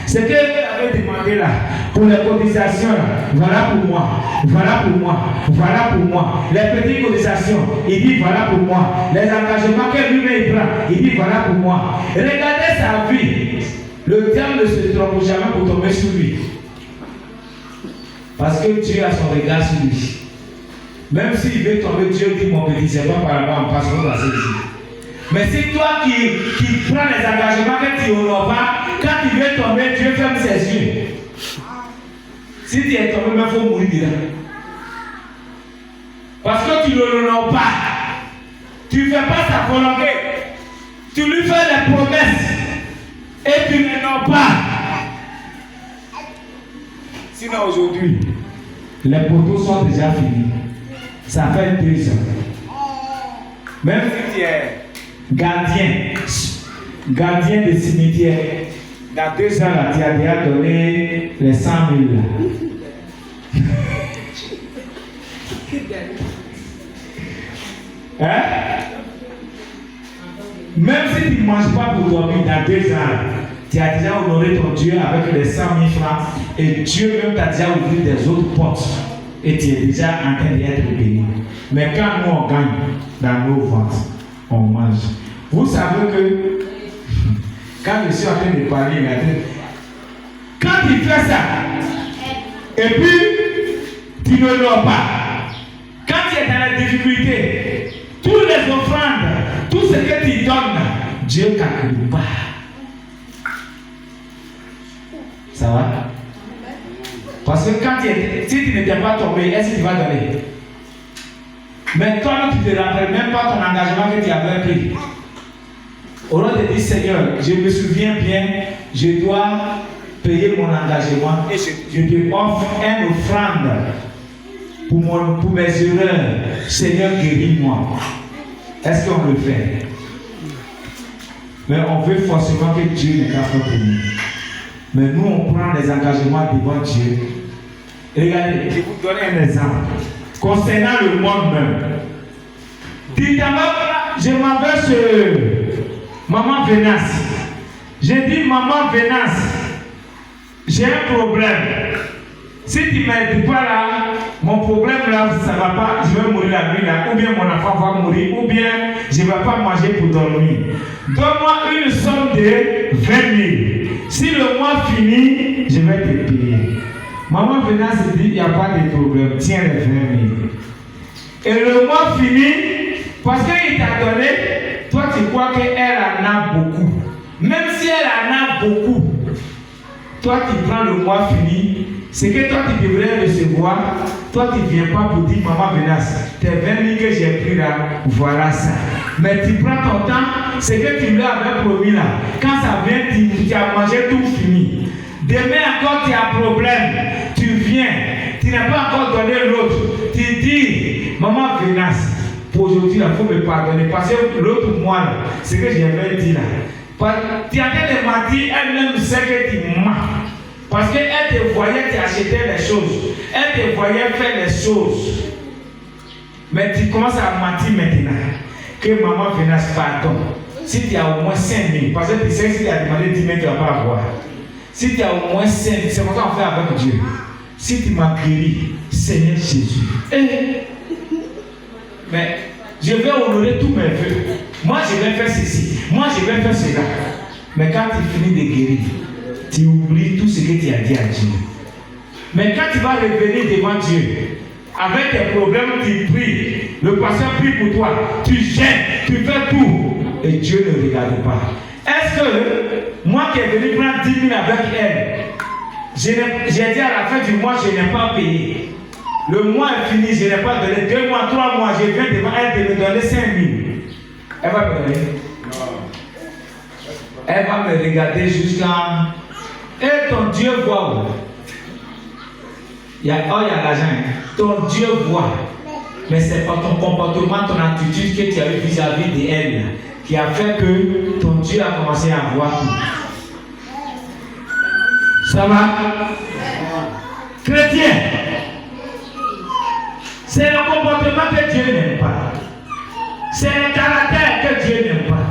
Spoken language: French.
Ce que vous avez demandé là, pour les cotisations, là, voilà pour moi, voilà pour moi, voilà pour moi. Les petites cotisations, il dit voilà pour moi. Les engagements que lui-même prend, il dit voilà pour moi. Regardez sa vie. Le diable ne se trompe jamais pour tomber sur lui. Parce que Dieu a son regard sur lui. Même s'il veut tomber, Dieu dit mon petit, c'est pas par là-bas, on passe au passé ici. Mais c'est toi qui prends les engagements que tu n'honores pas, quand tu veux tomber, Dieu ferme ses yeux. Si tu es tombé, il faut mourir dedans. Parce que tu ne l'honores pas. Tu ne fais pas sa volonté. Tu lui fais des promesses. Et tu ne l'honores pas. Sinon aujourd'hui, les poteaux sont déjà finis. Ça fait 2 ans. Même si tu es gardien de cimetière, dans 2 ans, là, tu as déjà donné les 100 000 là. Hein? Même si tu ne manges pas pour dormir dans 2 ans, tu as déjà honoré ton Dieu avec les 100 000 francs et Dieu même t'a déjà ouvert des autres portes et tu es déjà en train d'être béni. Mais quand nous on gagne dans nos ventes, on mange. Vous savez que quand je suis en train de parler, quand tu fais ça, et puis tu ne l'as pas, quand tu es dans la difficulté, toutes les offrandes, tout ce que tu donnes, Dieu ne calcule pas. Ça va? Parce que quand si tu n'étais pas tombé, est-ce que tu vas donner? Mais toi, tu ne te rappelles même pas ton engagement que tu avais pris. Au lieu de dire, Seigneur, je me souviens bien, je dois payer mon engagement et je te offre une offrande pour mes erreurs. Seigneur, guéris-moi. Est-ce qu'on le fait? Mais on veut forcément que Dieu ne fasse pas pour nous. Mais nous, on prend les engagements devant Dieu. Regardez, je vous donne un exemple. Concernant le monde même. Je m'avais sur Maman Vénas. J'ai dit, Maman Vénas, j'ai un problème. Si tu ne m'aides pas là, mon problème là, ça ne va pas, je vais mourir la nuit là, ou bien mon enfant va mourir, ou bien je ne vais pas manger pour dormir. Donne-moi une somme de 20 000. Si le mois finit, je vais te payer. Maman Vénas dit, il n'y a pas de problème, tiens les 20 000. Et le mois finit, parce qu'il t'a donné, toi tu crois qu'elle en a beaucoup. Même si elle en a beaucoup, toi tu prends le mois fini, c'est que toi tu devrais recevoir, toi tu ne viens pas pour dire Maman Vénas, tes 20 000 que j'ai pris là, voilà ça. Mais tu prends ton temps, c'est que tu lui avais promis là. Quand ça vient, tu as mangé tout fini. Demain encore tu as un problème, tu viens, tu n'as pas encore donné l'autre. Tu dis, Maman Vénas, pour aujourd'hui, il faut me pardonner. Parce que l'autre mois, c'est que j'avais dit là. Tu es en train de mentir, elle-même sait que tu mens. Parce qu'elle te voyait, tu achetais les choses. Elle te voyait faire les choses. Mais tu commences à mentir maintenant. Que Maman Vénas pardon. Si tu as au moins 5 000, parce que tu sais que si tu as demandé 10 000, tu ne vas pas avoir. Si tu as au moins 5 000, c'est comme ça qu'on fait avec Dieu. Si tu m'as guéri, Seigneur Jésus. Mais je vais honorer tous mes vœux. Moi, je vais faire ceci. Moi, je vais faire cela. Mais quand tu finis de guérir, tu oublies tout ce que tu as dit à Dieu. Mais quand tu vas revenir devant Dieu, avec tes problèmes, tu pries. Le pasteur prie pour toi. Tu jettes, tu fais tout. Et Dieu ne regarde pas. Est-ce que moi qui est venu prendre 10 000 avec elle, j'ai dit à la fin du mois, je n'ai pas payé. Le mois est fini, je n'ai pas donné 2 mois, 3 mois, je viens devant elle de me donner 5 000. Elle va me donner. Elle va me regarder jusqu'à... Et ton Dieu voit où? Il y a l'argent. Ton Dieu voit. Mais c'est pas ton comportement, ton attitude que tu as eu vis-à-vis d'elle qui a fait que ton Dieu a commencé à voir tout. Ça va? Chrétien, c'est le comportement que Dieu n'aime pas. C'est le caractère que Dieu n'aime pas.